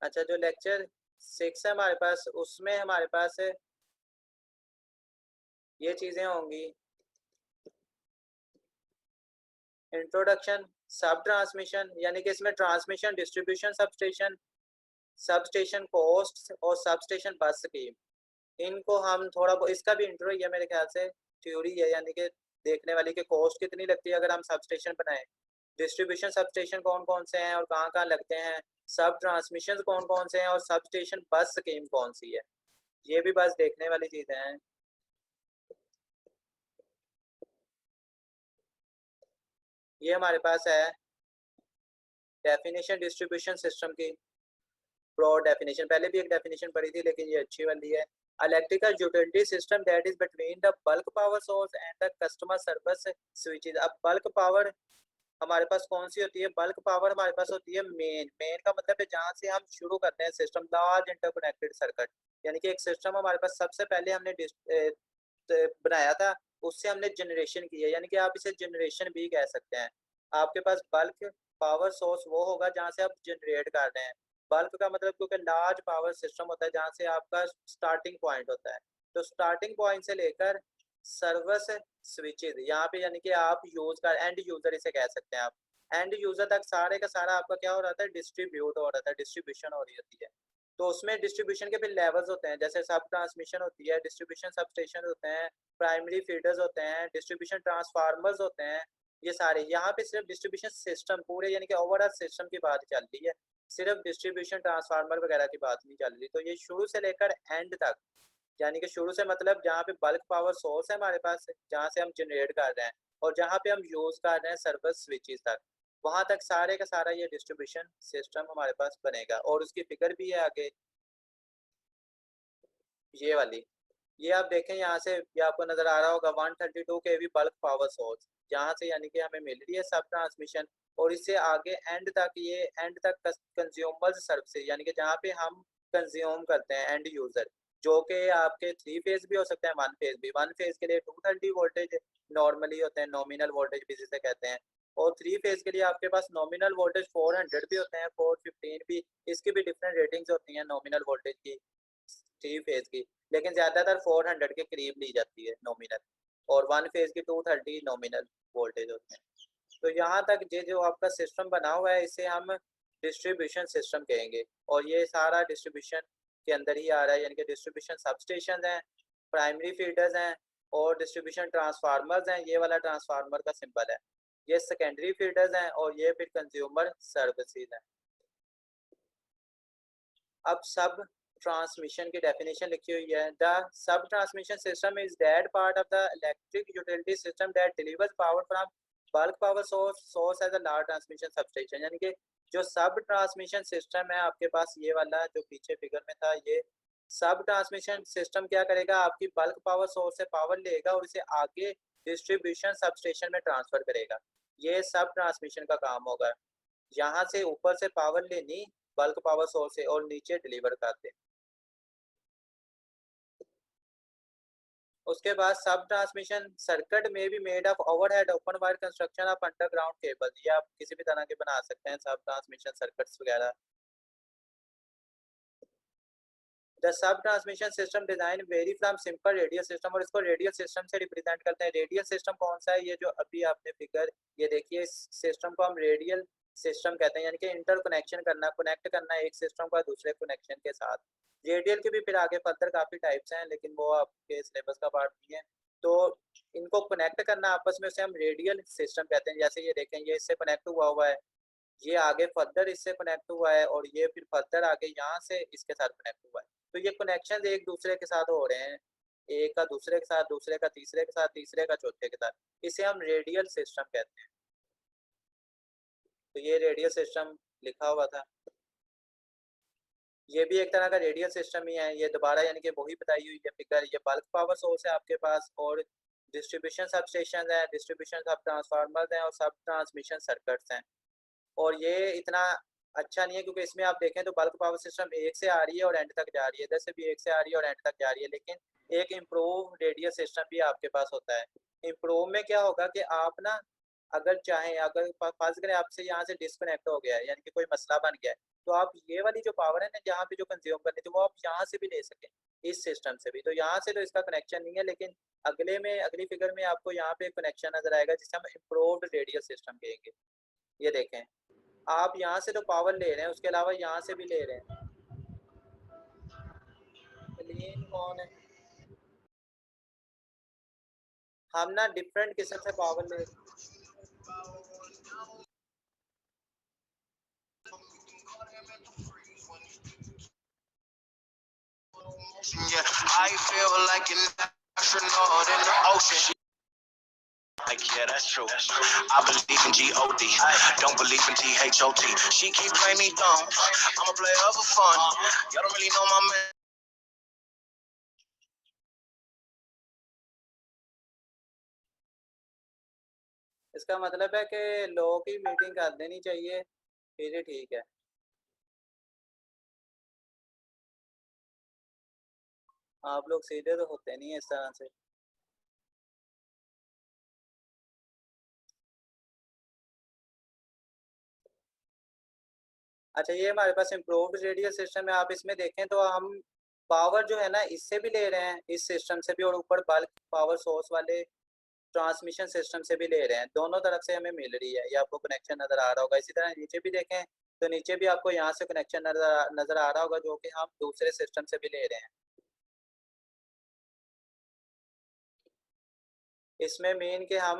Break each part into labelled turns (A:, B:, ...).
A: अच्छा, जो लेक्चर 6 है हमारे पास, उसमें हमारे पास ये चीजें होंगी। इंट्रोडक्शन, सब ट्रांसमिशन, यानी कि इसमें ट्रांसमिशन, डिस्ट्रीब्यूशन, सबस्टेशन कॉस्ट और सबस्टेशन बस स्कीम, इनको हम थोड़ा इसका भी इंट्रो ही है मेरे ख्याल से, थ्योरी है, यानी कि देखने वाली कि कॉस्ट कितनी लगती है अगर हम सबस्टेशन बनाएं, डिस्ट्रीब्यूशन सबस्टेशन कौन कौन से हैं और कहाँ कहाँ लगते हैं, सब ट्रांसमिशन कौन कौन से हैं और सबस्टेशन बस स्कीम कौन सी है, ये भी बस देखने वाली चीजें हैं। ये हमारे पास है डेफिनेशन डिस्ट्रीब्यूशन सिस्टम की, ब्रॉड डेफिनेशन, पहले भी एक डेफिनेशन पढ़ी थी लेकिन ये अच्छी वाली है। Electrical utility system that is between the bulk power source and the customer service switches. अब बल्क पावर हमारे पास कौन सी होती है? बल्क पावर हमारे पास होती है मेन। मेन का मतलब है जहाँ से हम शुरू करते हैं सिस्टम, लार्ज इंटरकनेक्टेड सर्किट, यानी कि एक सिस्टम हमारे पास सबसे पहले हमने बनाया था, उससे हमने जनरेशन की है, यानी कि आप इसे जनरेशन भी कह सकते हैं। आपके पास बल्क पावर सोर्स वो होगा जहाँ से आप जनरेट कर रहे हैं। बल्क का मतलब क्योंकि लार्ज पावर सिस्टम होता है जहाँ से आपका स्टार्टिंग पॉइंट होता है, तो स्टार्टिंग पॉइंट से लेकर सर्विस स्विचेस यहाँ पे, यानी कि आप यूज कर एंड यूजर इसे कह सकते हैं आप, एंड यूजर तक सारे का सारा आपका क्या हो रहा था? डिस्ट्रीब्यूट हो रहा था, डिस्ट्रीब्यूशन हो रही होती है। तो उसमें डिस्ट्रीब्यूशन के फिर लेवल्स होते हैं, जैसे सब ट्रांसमिशन होती है, डिस्ट्रीब्यूशन सबस्टेशन होते हैं, प्राइमरी फीडर्स होते हैं, डिस्ट्रीब्यूशन ट्रांसफार्मर्स होते हैं, ये सारे। यहाँ पे सिर्फ डिस्ट्रीब्यूशन सिस्टम पूरे, यानी कि ओवरऑल सिस्टम की बात चल रही है, सिर्फ डिस्ट्रीब्यूशन ट्रांसफार्मर वगैरह की बात नहीं चल रही। तो ये शुरू से लेकर एंड तक, यानी कि शुरू से मतलब जहाँ पे बल्क पावर सोर्स है हमारे पास, जहाँ से हम जनरेट कर रहे हैं, और जहाँ पे हम यूज कर रहे हैं सर्विस स्विचेस तक, वहां तक सारे का सारा ये डिस्ट्रीब्यूशन सिस्टम हमारे पास बनेगा। और उसकी फिगर भी है आगे, ये वाली, ये आप देखें यहाँ से, ये आपको नजर आ रहा होगा 132 केवी बल्क पावर सोर्स, यहाँ से यानी कि हमें मिल रही है सब ट्रांसमिशन। और इससे आगे एंड तक, ये एंड तक कंज्यूमर सर्विसेज, यानी कि जहाँ पे हम कंज्यूम करते हैं एंड यूजर, जो कि आपके 3 फेज भी हो सकते हैं, 1 फेज भी। 1 फेज के लिए 230 वोल्टेज नॉर्मली होते हैं, नॉमिनल वोल्टेज भी जिसे कहते हैं, और 3 फेज के लिए आपके पास नॉमिनल वोल्टेज 400 भी होते हैं, 415 भी, इसकी भी डिफरेंट रेटिंग्स होती हैं नॉमिनल वोल्टेज की, 3 फेज की, लेकिन ज्यादातर 400 के करीब ली जाती है नॉमिनल, और 1 फेज की 230 नॉमिनल वोल्टेज होते हैं। तो यहाँ तक ये जो आपका सिस्टम बना हुआ है इसे हम डिस्ट्रीब्यूशन सिस्टम कहेंगे, और ये सारा डिस्ट्रीब्यूशन के अंदर ही आ रहा है, यानी कि डिस्ट्रीब्यूशन सबस्टेशन हैं, प्राइमरी फीडर्स हैं, और डिस्ट्रीब्यूशन ट्रांसफार्मर्स हैं, ये वाला ट्रांसफार्मर का सिंबल है, ये सेकेंडरी फीडर्स हैं, और ये फिर कंज्यूमर सर्विसेज हैं। अब सब ट्रांसमिशन की डेफिनेशन लिखी हुई है, the sub transmission system is that part of the electric utility system that delivers power from bulk power source as a large transmission substation. यानी कि जो सब ट्रांसमिशन सिस्टम है आपके पास, ये वाला जो पीछे फिगर में था, ये सब ट्रांसमिशन सिस्टम क्या करेगा? आपकी बल्क पावर सोर्स से पावर लेगा और इसे आगे डिस्ट्रीब्यूशन सबस्टेशन में ट्रांसफर करेगा, ये सब ट्रांसमिशन का काम होगा। यहाँ से ऊपर से पावर लेनी बल्क पावर सोर्स से, और नीचे डिलीवर करते। उसके बाद सब ट्रांसमिशन सर्किट में भी made of overhead open wire construction of underground cable, ये आप किसी भी तरह के बना सकते हैं सब ट्रांसमिशन सर्किट्स वगैरह। The sub transmission system design very from simple radial system, और इसको रेडियल सिस्टम से रिप्रेजेंट करते हैं। रेडियल सिस्टम कौन सा है? ये जो अभी आपने फिगर ये देखिए, इस सिस्टम को हम रेडियल सिस्टम कहते हैं, यानी कि इंटर कनेक्शन करना, कनेक्ट करना एक सिस्टम का दूसरे कनेक्शन के साथ। रेडियल के भी फिर आगे फर्दर काफी टाइप्स हैं, लेकिन वो आपके सिलेबस का पार्ट नहीं है। तो इनको कनेक्ट करना आपस में, उसे हम रेडियल सिस्टम कहते हैं। जैसे ये देखें, ये इससे कनेक्ट हुआ हुआ है, ये आगे फर्दर इससे कनेक्ट हुआ है, और ये फिर फर्दर आगे यहाँ से इसके साथ कनेक्ट हुआ है। तो ये कनेक्शन एक दूसरे के साथ हो रहे हैं, एक का दूसरे के साथ, दूसरे का तीसरे के साथ, तीसरे का चौथे के साथ, इसे हम रेडियल सिस्टम कहते हैं। तो ये रेडियल सिस्टम लिखा हुआ था, ये भी एक तरह का रेडियल सिस्टम ही है। ये दोबारा यानी कि वही बताई हुई है फिगर, ये बल्क पावर सोर्स है आपके पास, और डिस्ट्रीब्यूशन सब स्टेशन है, डिस्ट्रीब्यूशन सब ट्रांसफार्मर हैं, और सब ट्रांसमिशन सर्किट्स हैं। और ये इतना अच्छा नहीं है क्योंकि इसमें आप देखें तो बल्क पावर सिस्टम एक से आ रही है और एंड तक जा रही है, इधर से भी एक से आ रही है और एंड तक जा रही है, लेकिन एक इम्प्रूव रेडियल सिस्टम भी आपके पास होता है। इम्प्रूव में क्या होगा कि आप ना, अगर चाहें, अगर फर्ज करें आपसे यहाँ से डिस्कनेक्ट हो गया है, यानी कि कोई मसला बन गया है, तो आप ये वाली जो पावर है ना जहाँ पे जो कंज्यूम करनी थी वो आप यहाँ से भी ले सकें, इस सिस्टम से भी। तो यहाँ से तो इसका कनेक्शन नहीं है, लेकिन अगली फिगर में आपको यहाँ पे कनेक्शन नजर आएगा जिसे हम इम्प्रूव्ड रेडियल सिस्टम कहेंगे। ये देखें, आप यहाँ से तो पावर ले रहे हैं, उसके अलावा यहाँ से भी ले रहे हैं। क्लीन कौन है? हम ना डिफरेंट किस्म से पावर ले रहे हैं।
B: Yeah, I feel like an astronaut in the ocean. Like, yeah, that's true. I believe in G-O-D. Don't believe in T-H-O-T. She keep playing me dumb. I'm a player for fun. Y'all don't really know my man.
A: इसका मतलब है कि लोगों की meeting कर देनी चाहिए, फिर ही ठीक है। आप लोग सीधे तो होते नहीं है इस तरह से। अच्छा, ये हमारे पास इम्प्रूव्ड रेडियल सिस्टम है। आप इसमें देखें तो हम पावर जो है ना इससे भी ले रहे हैं, इस सिस्टम से भी, और ऊपर बल्क पावर सोर्स वाले ट्रांसमिशन सिस्टम से भी ले रहे हैं। दोनों तरफ से हमें मिल रही है, ये आपको कनेक्शन नजर आ रहा होगा। इसी तरह नीचे भी देखें तो नीचे भी आपको यहाँ से कनेक्शन नजर आ रहा होगा, जो कि हम दूसरे सिस्टम से भी ले रहे हैं। इसमें मेन के हम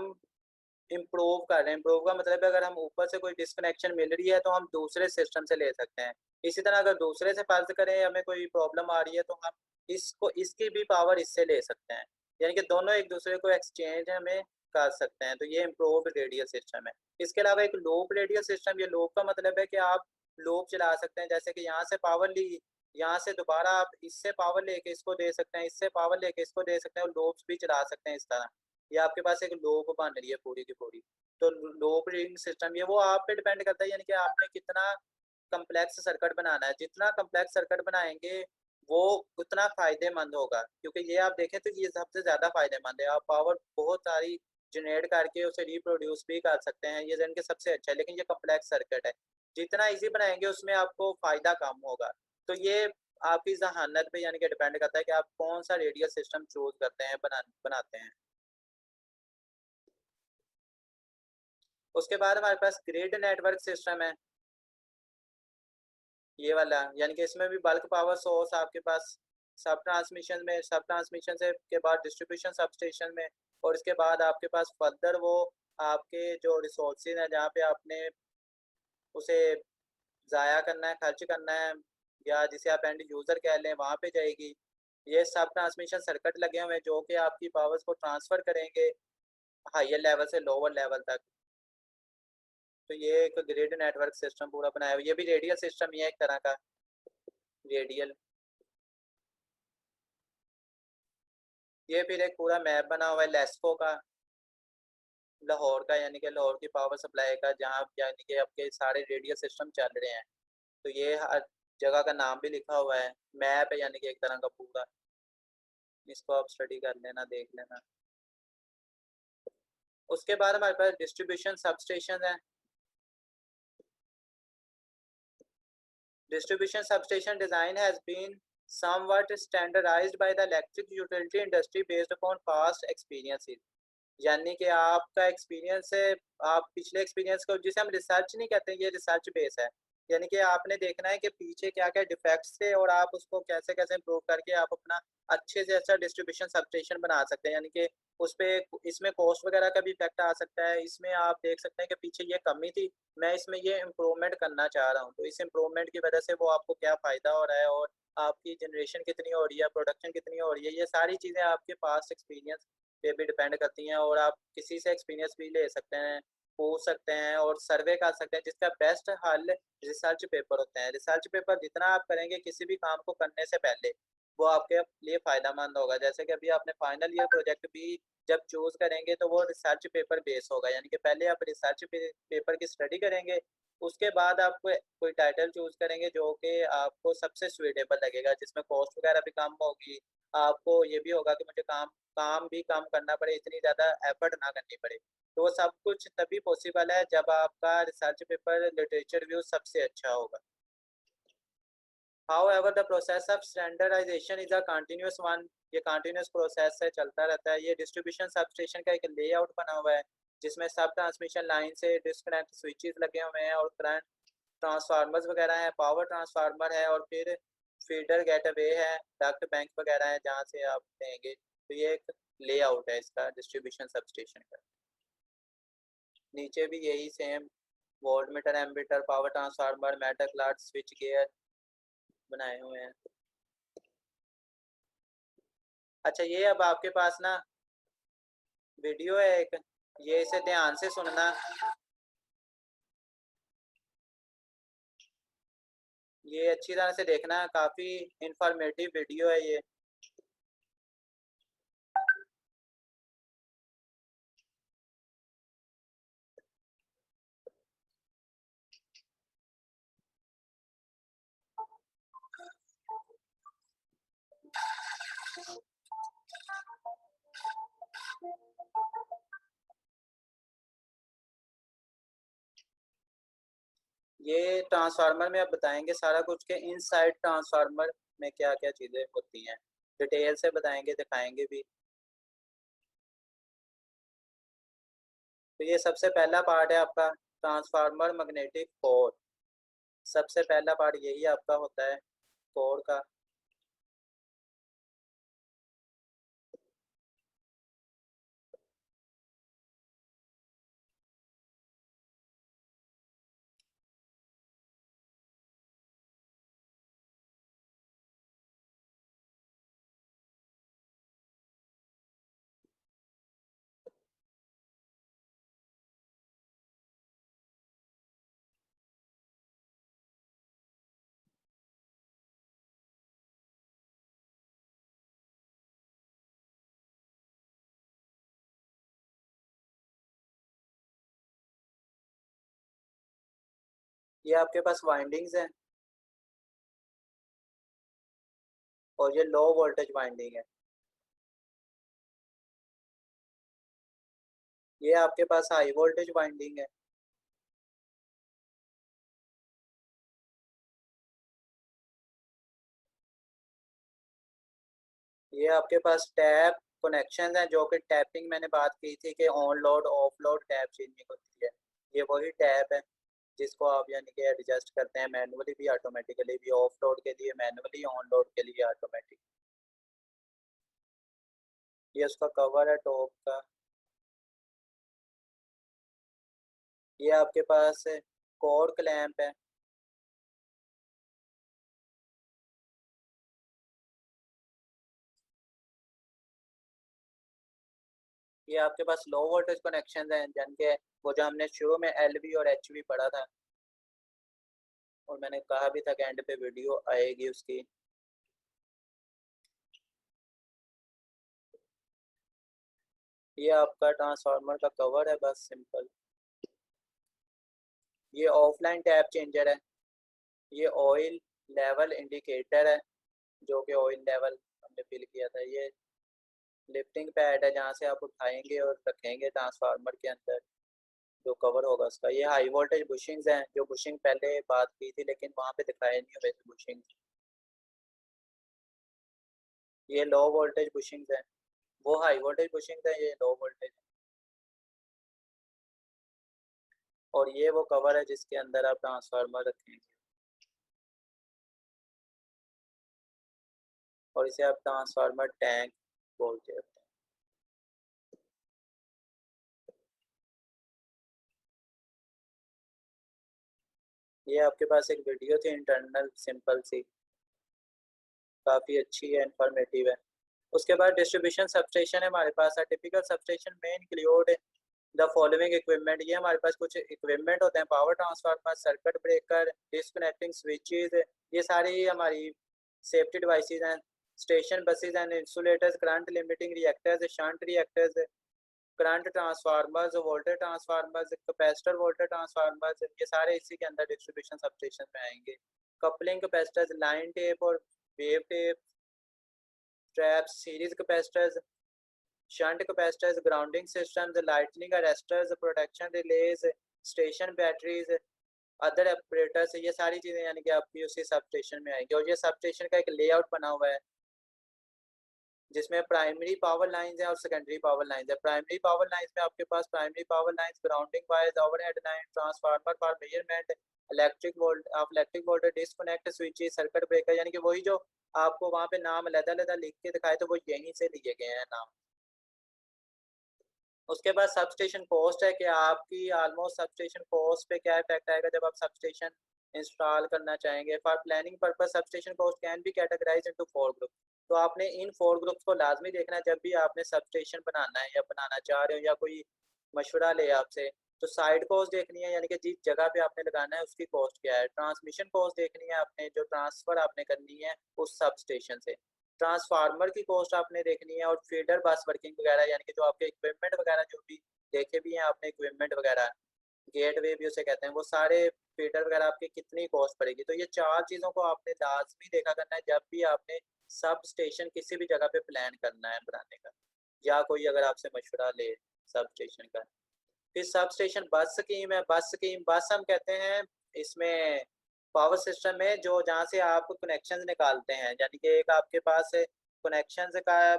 A: इम्प्रूव कर रहे हैं। इम्प्रूव का मतलब है अगर हम ऊपर से कोई डिस्कनेक्शन मिल रही है तो हम दूसरे सिस्टम से ले सकते हैं। इसी तरह अगर दूसरे से फर्ज करें हमें कोई प्रॉब्लम आ रही है तो हम इसकी भी पावर इससे ले सकते हैं, यानी कि दोनों एक दूसरे को एक्सचेंज हमें कर सकते हैं। तो ये इम्प्रूव्ड रेडियल सिस्टम है। इसके अलावा एक लूप रेडियल सिस्टम, ये लूप का मतलब है कि आप लूप चला सकते हैं। जैसे कि यहाँ से पावर ली, यहाँ से दोबारा आप इससे पावर लेके इसको दे सकते हैं, इससे पावर लेके इसको दे सकते हैं, और लूप्स भी चला सकते हैं इस तरह। ये आपके पास एक लूप बन रही है पूरी की पूरी। तो लूप रिंग सिस्टम ये वो आप पे डिपेंड करता है, यानी कि आपने कितना कम्प्लेक्स सर्किट बनाना है। जितना कम्प्लेक्स सर्किट बनाएंगे वो उतना फायदेमंद होगा, क्योंकि ये आप देखें तो ये सबसे ज्यादा फायदेमंद है। आप पावर बहुत सारी जनरेट करके उसे रिप्रोड्यूस भी कर सकते हैं, ये जन के सबसे अच्छा है। लेकिन ये कम्प्लेक्स सर्किट है, जितना इजी बनाएंगे उसमें आपको फायदा कम होगा। तो ये आपकी जहानत पे यानी कि डिपेंड करता है कि आप कौन सा रेडियल सिस्टम चूज करते हैं, बनाते हैं। उसके बाद हमारे पास ग्रिड नेटवर्क सिस्टम है, ये वाला। यानी कि इसमें भी बल्क पावर सोर्स आपके पास सब ट्रांसमिशन से के बाद डिस्ट्रीब्यूशन सब स्टेशन में, और इसके बाद आपके पास फर्दर वो आपके जो रिसोर्सेज हैं जहाँ पे आपने उसे ज़ाया करना है, खर्च करना है, या जिसे आप एंड यूज़र कह लें, वहाँ पे जाएगी। ये सब ट्रांसमिशन सर्किट लगे हुए हैं जो कि आपकी पावर्स को ट्रांसफ़र करेंगे हायर लेवल से लोअर लेवल तक। तो ये एक ग्रिड नेटवर्क सिस्टम पूरा बनाया हुआ, ये भी रेडियल सिस्टम ही है एक तरह का, रेडियल। ये फिर एक पूरा मैप बना हुआ है लेस्को का, लाहौर का, यानी कि लाहौर की पावर सप्लाई का, जहाँ यानी कि आपके सारे रेडियल सिस्टम चल रहे हैं। तो ये हर जगह का नाम भी लिखा हुआ है, मैप है यानी कि एक तरह का पूरा। इसको आप स्टडी कर लेना, देख लेना। उसके बाद हमारे पास डिस्ट्रीब्यूशन सब स्टेशन है। Distribution substation design has been somewhat standardized by the electric utility industry based upon past experiences। यानी कि आपका एक्सपीरियंस है, आप पिछले एक्सपीरियंस को, जिसे हम रिसर्च नहीं कहते, ये रिसर्च बेस है। यानी कि आपने देखना है कि पीछे क्या क्या डिफेक्ट्स थे और आप उसको कैसे कैसे इम्प्रूव करके आप अपना अच्छे से अच्छा डिस्ट्रीब्यूशन सबस्टेशन बना सकते हैं। यानी कि उस पे इसमें कॉस्ट वगैरह का भी इफेक्ट आ सकता है। इसमें आप देख सकते हैं कि पीछे ये कमी थी, मैं इसमें ये इम्प्रूवमेंट करना चाह रहा हूँ। तो इस इम्प्रूवमेंट की वजह से वो आपको क्या फ़ायदा हो रहा है, और आपकी जनरेशन कितनी हो रही है, प्रोडक्शन कितनी हो रही है, ये सारी चीज़ें आपके पास्ट एक्सपीरियंस पे भी डिपेंड करती हैं। और आप किसी से एक्सपीरियंस भी ले सकते हैं, पूछ सकते हैं और सर्वे कर सकते हैं, जिसका बेस्ट हल रिसर्च पेपर होते हैं। रिसर्च पेपर जितना आप करेंगे किसी भी काम को करने से पहले, वो आपके लिए फ़ायदेमंद होगा। जैसे कि अभी आपने फाइनल ईयर प्रोजेक्ट भी जब चूज़ करेंगे तो वो रिसर्च पेपर बेस होगा, यानी कि पहले आप रिसर्च पेपर की स्टडी करेंगे, उसके बाद आप कोई टाइटल चूज़ करेंगे जो कि आपको सबसे सूटेबल लगेगा, जिसमें कॉस्ट वगैरह भी कम होगी। आपको ये भी होगा कि मुझे काम काम भी कम करना पड़े, इतनी ज़्यादा एफर्ट ना करनी पड़े। तो वो सब कुछ तभी पॉसिबल है जब आपका रिसर्च पेपर लिटरेचर व्यू सबसे अच्छा होगा। However, the process of standardization is a continuous one. ये continuous process है, चलता रहता है. ये distribution substation का एक layout बना हुआ है जिसमें सब ट्रांसमिशन लाइन से डिस्कनेक्ट स्विचेस लगे हुए हैं और करंट ट्रांसफार्मर्स वगैरह हैं, पावर ट्रांसफार्मर है और फिर फीडर गेटवे है, डक्ट बैंक वगैरह है जहाँ से आप देंगे. तो ये एक लेआउट है इसका डिस्ट्रीब्यूशन सबस्टेशन का. नीचे भी यही same volt meter, ammeter, power transformer, metal cloth, switch gear बनाए हुए हैं. अच्छा, ये अब आपके पास ना वीडियो है एक, ये इसे ध्यान से सुनना. ये अच्छी तरह से देखना, काफी इंफॉर्मेटिव वीडियो है ये. ये ट्रांसफार्मर में अब बताएंगे सारा कुछ के इनसाइड ट्रांसफार्मर में क्या क्या चीज़ें होती हैं, डिटेल से बताएंगे, दिखाएंगे भी. तो ये सबसे पहला पार्ट है आपका ट्रांसफार्मर मैग्नेटिक कोर. सबसे पहला पार्ट यही आपका होता है कोर का. ये आपके पास वाइंडिंग्स हैं और ये लो वोल्टेज वाइंडिंग है. ये आपके पास हाई वोल्टेज वाइंडिंग है. ये आपके पास टैप कनेक्शन है, जो कि टैपिंग मैंने बात की थी कि on load of load tap changing होती है. ये वही टैप है जिसको आप यानी कि एडजस्ट करते हैं मैनुअली भी, ऑटोमेटिकली भी. ऑफ लोड के लिए मैनुअली, ऑन लोड के लिए ऑटोमेटिक. ये उसका कवर है टॉप का. ये आपके पास कोर क्लैंप है. ये आपके पास लो वोल्टेज कनेक्शन हैं जिनके वो जो हमने शुरू में LV और HV पढ़ा था और मैंने कहा भी था कि एंड पे वीडियो आएगी उसकी. ये आपका ट्रांसफार्मर का कवर है, बस सिंपल. ये ऑफलाइन टैप चेंजर है. ये ऑयल लेवल इंडिकेटर है जो कि ऑयल लेवल हमने फिल किया था. ये लिफ्टिंग पैड है जहाँ से आप उठाएंगे और रखेंगे ट्रांसफार्मर के अंदर, जो कवर होगा उसका. ये हाई वोल्टेज बुशिंग्स हैं, जो बुशिंग पहले बात की थी लेकिन वहाँ पे दिखाए नहीं हुए थे बुशिंग. ये लो वोल्टेज बुशिंग्स हैं, वो हाई वोल्टेज बुशिंग्स हैं, ये लो वोल्टेज. और ये वो कवर है जिसके अंदर आप ट्रांसफार्मर रखेंगे और इसे आप ट्रांसफार्मर टैंक बोलते हैं. ये आपके पास एक वीडियो थी इंटरनल सिंपल सी, काफ़ी अच्छी है, इंफॉर्मेटिव है. उसके बाद डिस्ट्रीब्यूशन सबस्टेशन है हमारे पास. टिपिकल सबस्टेशन में इंक्लूड द फॉलोइंग इक्विपमेंट. ये हमारे पास कुछ इक्विपमेंट होते हैं: power transformer, circuit breaker, disconnecting switches. ये सारी हमारी सेफ्टी डिवाइसेस हैं. Station buses and insulators, current limiting reactors, shunt reactors, current transformers, voltage transformers, capacitor voltage transformers. ये सारे इसी के अंदर डिस्ट्रीब्यूशन सबस्टेशन में आएंगे. कपलिंग कैपेसिटर्स, लाइन टेप और wave tape, traps, series capacitors, shunt capacitors, grounding systems, lightning arresters, protection release, station batteries, other operators, ये सारी चीज़ें यानी कि आपकी उसी सब स्टेशन में आएंगी। और ये सब स्टेशन का एक लेआउट बना हुआ है जिसमें प्राइमरी पावर लाइंस है और सेकेंडरी पावर लाइंस है। प्राइमरी पावर लाइंस में आपके पास primary power lines, grounding wires, overhead line, transformer for measurement, electric voltage, disconnect switches, circuit breaker, यानी कि वही जो आपको वहाँ पे नाम अलग-अलग लिख के दिखाए तो वो यहीं से लिए गए हैं नाम। उसके बाद सब स्टेशन कॉस्ट है कि आपकी ऑलमोस्ट सब स्टेशन कॉस्ट पे क्या इफेक्ट आएगा जब आप सब स्टेशन इंस्टॉल करना चाहेंगे। For planning purpose sub station cost can be categorize into 4 group. तो आपने इन 4 ग्रुप्स को लाजमी देखना है जब भी आपने सब स्टेशन बनाना है या बनाना चाह रहे हो या कोई मशवरा ले आपसे। तो साइड कॉस्ट देखनी है यानी कि जिस जगह पे आपने लगाना है उसकी कॉस्ट क्या है। ट्रांसमिशन कॉस्ट देखनी है आपने, जो ट्रांसफर आपने करनी है उस सब स्टेशन से। ट्रांसफार्मर की कॉस्ट आपने देखनी है, और फीडर बस वर्किंग वगैरह यानी कि जो आपके इक्विपमेंट वगैरह जो भी देखे भी हैं आपने इक्विपमेंट वगैरह, गेटवे भी उसे कहते हैं, वो सारे फीडर वगैरह आपकी कितनी कॉस्ट पड़ेगी। तो ये 4 चीज़ों को आपने लाजमी देखा करना है जब भी आपने सब स्टेशन किसी भी जगह पे प्लान करना है बनाने का, या कोई अगर आपसे मशवरा ले सब स्टेशन का। फिर सब स्टेशन बस स्कीम है। बस स्कीम, बस हम कहते हैं इसमें पावर सिस्टम में जो जहाँ से आप कनेक्शन निकालते हैं, यानी कि एक आपके पास कनेक्शन का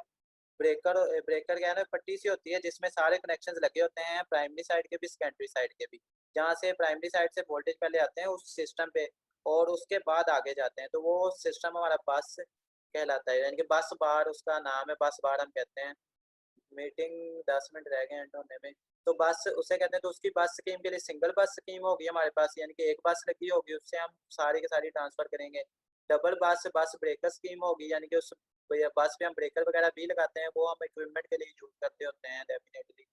A: ब्रेकर ब्रेकर क्या है ना, पट्टी सी होती है जिसमें सारे कनेक्शन लगे होते हैं, प्राइमरी साइड के भी सेकेंडरी साइड के भी। जहाँ से प्राइमरी साइड से वोल्टेज पहले आते हैं उस सिस्टम पे और उसके बाद आगे जाते हैं, तो वो सिस्टम हमारा बस कहलाता है, यानी कि बस बार उसका नाम है, बस बार हम कहते हैं। मीटिंग 10 मिनट रह गए एंड होने में। तो बस उसे कहते हैं। तो उसकी बस स्कीम के लिए सिंगल बस स्कीम होगी हमारे पास, यानी कि एक बस लगी होगी उससे हम सारी की सारी ट्रांसफर करेंगे। डबल बस बस ब्रेकर स्कीम होगी, यानी कि उस बस पे हम ब्रेकर वगैरह भी लगाते हैं, वो हम इक्विपमेंट के लिए यूज करते होते हैं डेफिनेटली।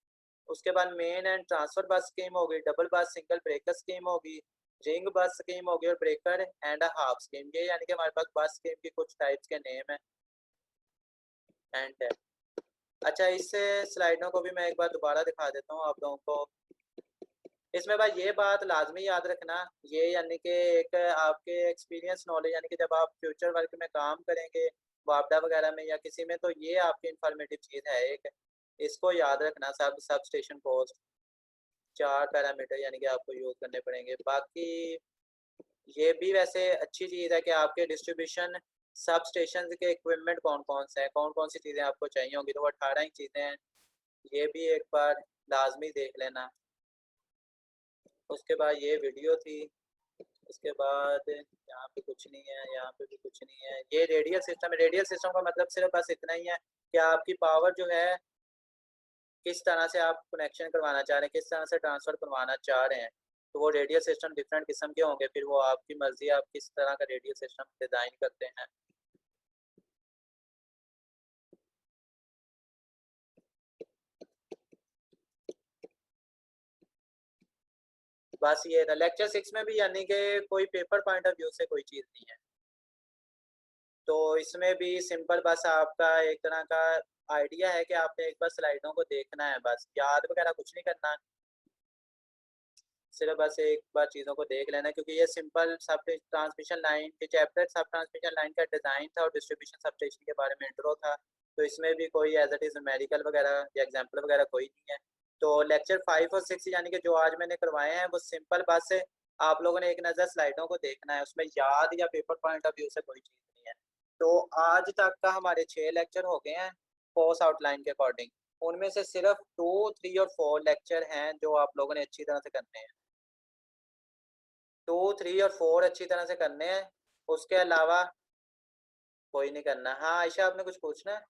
A: उसके बाद मेन एंड ट्रांसफर बस स्कीम होगी, डबल बस सिंगल ब्रेकर स्कीम होगी, रिंग बस स्कीम होगी और ब्रेकर एंड हाफ स्कीम। ये यानी कि हमारे पास बस स्कीम की कुछ टाइप्स के नेम है एंड। अच्छा, इस स्लाइडों को भी मैं एक बार दोबारा दिखा देता हूँ आप लोगों को। इसमें भाई ये बात लाजमी याद रखना, ये यानी कि एक आपके एक्सपीरियंस नॉलेज, यानी कि जब आप फ्यूचर वर्क में काम करेंगे वापडा वगैरह में या किसी में, तो ये आपकी इंफॉर्मेटिव चीज़ है एक, इसको याद रखना। सब स्टेशन कॉस्ट 4 पैरामीटर यानी कि आपको यूज़ करने पड़ेंगे। बाकी ये भी वैसे अच्छी चीज़ है कि आपके डिस्ट्रीब्यूशन सब स्टेशन के इक्विपमेंट कौन कौन से हैं, कौन कौन सी चीज़ें आपको चाहिए होंगी, तो वो 18 ही चीज़ें हैं, ये भी एक बार लाजमी देख लेना। उसके बाद ये वीडियो थी। उसके बाद यहाँ पे कुछ नहीं है, यहाँ पे भी कुछ नहीं है। ये रेडियल सिस्टम है। रेडियल सिस्टम का मतलब सिर्फ बस इतना ही है कि आपकी पावर जो है किस तरह से आप कनेक्शन करवाना चाह रहे हैं, किस तरह से ट्रांसफ़र करवाना चाह रहे हैं, तो वो रेडियल सिस्टम डिफरेंट किस्म के होंगे। फिर वो आपकी मर्जी है आप किस तरह का रेडियल सिस्टम डिज़ाइन करते हैं। बस ये था लेक्चर 6 में भी, यानी कि कोई पेपर पॉइंट ऑफ व्यू से कोई चीज़ नहीं है। तो इसमें भी सिंपल बस आपका एक तरह का आइडिया है कि आपने एक बार स्लाइडों को देखना है, बस याद वगैरह कुछ नहीं करना, सिर्फ बस एक बार चीज़ों को देख लेना, क्योंकि ये सिंपल सब ट्रांसमिशन लाइन के चैप्टर सब ट्रांसमिशन लाइन का डिज़ाइन था और डिस्ट्रीब्यूशन सब स्टेशन के बारे में इंट्रो था। तो इसमें भी कोई एज इट इज़ न्यूमेरिकल वगैरह या एग्जाम्पल वगैरह कोई नहीं है। तो लेक्चर 5 और 6 यानी कि जो आज मैंने करवाए हैं वो सिंपल बस आप लोगों ने एक नज़र स्लाइडों को देखना है, उसमें याद या पेपर पॉइंट ऑफ व्यू से कोई चीज़ नहीं है। तो आज तक का हमारे 6 लेक्चर हो गए हैं कोर्स आउटलाइन के अकॉर्डिंग। उनमें से सिर्फ 2, 3 और 4 लेक्चर हैं जो आप लोगों ने अच्छी तरह से करने हैं। 2, 3 और 4 अच्छी तरह से करने हैं, उसके अलावा कोई नहीं करना। हाँ आयशा, आपने कुछ पूछना है?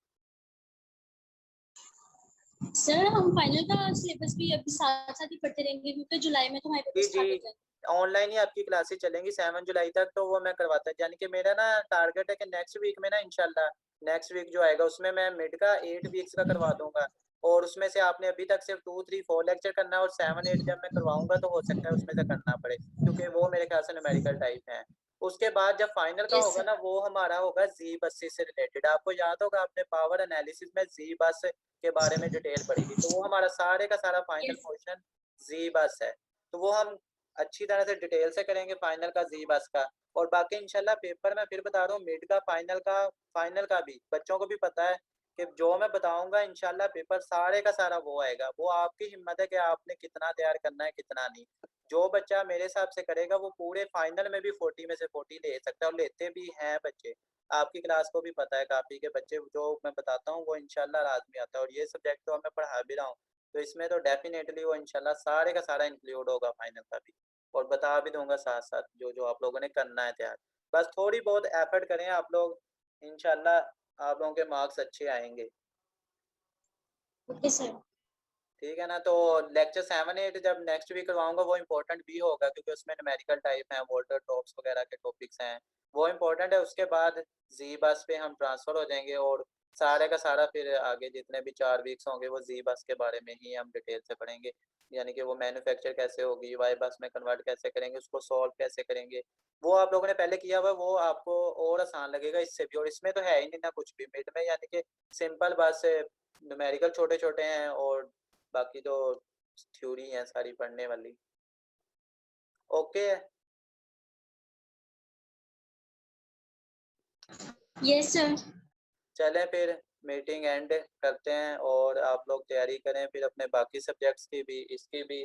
C: सर हम फाइनल का सिलेबस भी अभी साथ साथ ही पढ़ते रहेंगे क्योंकि जुलाई में तो हमारे पेपर
A: जी
C: स्टार्ट हो
A: जी,
C: जाएंगे।
A: ऑनलाइन ही आपकी क्लासेस चलेंगी 7 जुलाई तक, तो वो मैं करवाता है, यानी कि मेरा ना टारगेट है कि नेक्स्ट वीक में ना इंशाल्लाह, नेक्स्ट वीक जो आएगा उसमें मैं मिड का 8 वीक्स का करवा दूंगा। और उसमें से आपने अभी तक सिर्फ 2, 3, 4 लेक्चर करना है, और 7, 8 जब मैं करवाऊंगा तो हो सकता है उसमें से करना पड़े, क्योंकि वो मेरे ख्याल से न्यूमेरिकल टाइप है। उसके बाद जब फाइनल का
C: Yes,
A: होगा
C: sir.
A: ना, वो हमारा होगा जी बस से रिलेटेड। आपको याद होगा आपने पावर एनालिसिस में जी बस के बारे में डिटेल पढ़ी थी, तो वो हमारा सारे का सारा फाइनल
C: Yes.
A: पोर्शन जी बस है। तो वो हम अच्छी तरह से डिटेल से करेंगे फाइनल का जी बस का। और बाकी इंशाल्लाह पेपर मैं फिर बता रहा हूँ, मिड का फाइनल का भी बच्चों को भी पता है कि जो मैं बताऊंगा इंशाल्लाह पेपर सारे का सारा वो आएगा। वो आपकी हिम्मत है कि आपने कितना तैयार करना है कितना नहीं। जो बच्चा मेरे हिसाब से करेगा वो पूरे फाइनल में भी 40 में से 40 ले सकता है, और लेते भी हैं बच्चे। आपकी क्लास को भी पता है काफ़ी के बच्चे जो मैं बताता हूँ वो इंशाल्लाह लाजमी आता है, और ये सब्जेक्ट तो मैं पढ़ा भी रहा हूँ, तो इसमें तो डेफिनेटली वो इंशाल्लाह सारे का सारा इंक्लूड होगा फाइनल का भी, और बता भी दूंगा साथ साथ जो जो आप लोगों ने करना है तैयार। बस थोड़ी बहुत एफर्ट करें आप लोग, इंशाल्लाह आप लोगों के मार्क्स अच्छे आएंगे।
C: Okay sir.
A: ठीक है ना, तो लेक्चर 7-8 जब नेक्स्ट वीक करवाऊंगा वो इम्पोर्टेंट भी होगा, क्योंकि उसमें न्यूमेरिकल टाइप है, वोल्टर ड्रॉप्स वगैरह के टॉपिक्स हैं, वो इम्पोर्टेंट है। उसके बाद जी बस पे हम ट्रांसफ़र हो जाएंगे, और सारे का सारा फिर आगे जितने भी 4 वीक्स होंगे वो जी बस के बारे में ही हम डिटेल से पढ़ेंगे, यानी कि वो मैन्युफैक्चर कैसे होगी, वाई बस में कन्वर्ट कैसे करेंगे, उसको सॉल्व कैसे करेंगे। वो आप लोगों ने पहले किया हुआ, वो आपको और आसान लगेगा इससे भी, और इसमें तो है ही नहीं ना कुछ भी मिड में, यानी कि सिंपल बस न्यूमेरिकल छोटे छोटे हैं, और बाकी तो थ्योरी है सारी पढ़ने वाली। Okay,
C: yes sir.
A: चलें फिर मीटिंग एंड करते हैं, और आप लोग तैयारी करें फिर अपने बाकी सब्जेक्ट्स की भी, इसकी भी।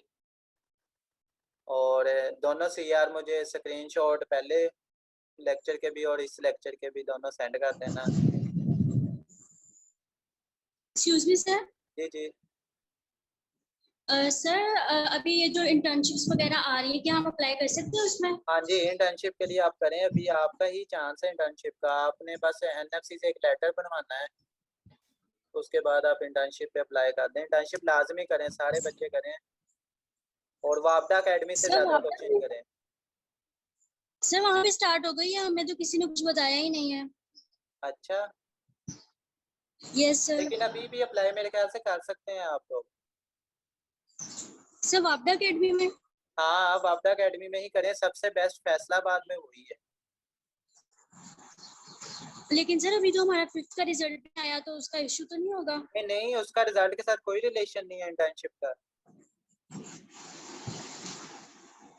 A: और दोनों सीआर मुझे स्क्रीनशॉट पहले लेक्चर के भी और इस लेक्चर के भी दोनों सेंड कर देना।
C: Excuse me sir.
A: जी जी।
C: सर अभी ये जो इंटर्नशिप्स वगैरह आ रही है, क्या हम अप्लाई कर सकते हैं उसमें?
A: हाँ जी, इंटर्नशिप के लिए आप करें, अभी आपका ही चांस है इंटर्नशिप का। आपने बस एनएफसी से एक लेटर बनवाना है, उसके बाद आप इंटर्नशिप पे अप्लाई कर दें। इंटर्नशिप लाजमी करें, सारे बच्चे करें, और वापडा अकेडमी से
C: सर
A: ज़्यादा
C: वहाँ
A: कोचिंग
C: पे
A: करें।
C: सर वहाँ पे स्टार्ट हो गई है, हमें तो किसी ने कुछ बताया ही नहीं है।
A: अच्छा,
C: यस सर।
A: लेकिन अभी भी अप्लाई मेरे ख्याल से कर सकते हैं आप लोग।
C: सर वापडा अकेडमी में?
A: हाँ, आप वापडा अकेडमी में ही करें, सबसे बेस्ट फैसलाबाद में हुई है।
C: लेकिन सर अभी जो हमारा 5th का रिजल्ट नहीं आया, तो उसका इशू तो नहीं होगा?
A: नहीं नहीं, उसका रिजल्ट के साथ कोई रिलेशन नहीं है इंटर्नशिप का।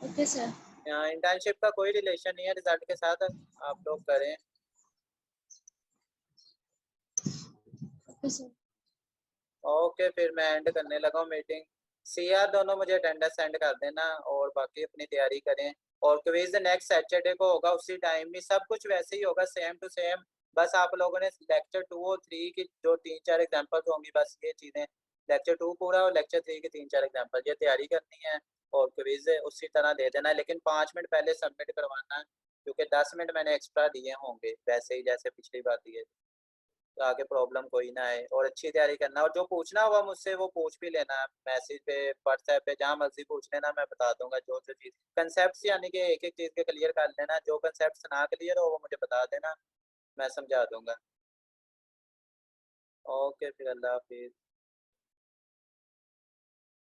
C: Okay sir.
A: यहाँ इंटर्नशिप का कोई रिलेशन नहीं है रिजल्ट के साथ, आप लोग करें।
C: Okay sir.
A: ओके, फिर मैं एंड करने लगा हूँ मीटिंग। सीआर दोनों मुझे अटेंडेंस सेंड कर देना, और बाकी अपनी तैयारी करें। और क्विज नेक्स्ट सैटरडे को होगा, उसी टाइम में सब कुछ वैसे ही होगा, सेम टू सेम। बस आप लोगों ने लेक्चर 2 और 3 की जो 3-4 एग्जांपल्स होंगी, बस ये चीज़ें, लेक्चर 2 पूरा और लेक्चर 3 की 3-4 एग्जांपल, ये तैयारी करनी है। और क्विज उसी तरह दे देना है, लेकिन 5 मिनट पहले सबमिट करवाना है, क्योंकि 10 मिनट मैंने एक्स्ट्रा दिए होंगे वैसे ही, जैसे पिछली बार दिए, तो आगे प्रॉब्लम कोई ना आए। और अच्छी तैयारी करना, और जो पूछना होगा मुझसे वो पूछ भी लेना, मैसेज पे, व्हाट्सएप पे, जहाँ मर्जी पूछ लेना, मैं बता दूंगा जो जो चीज़ कंसेप्ट, यानी कि एक एक चीज़ के क्लियर कर लेना। जो कंसेप्ट ना क्लियर हो वो मुझे बता देना, मैं समझा दूंगा। ओके, फिर अल्लाह हाफिज़।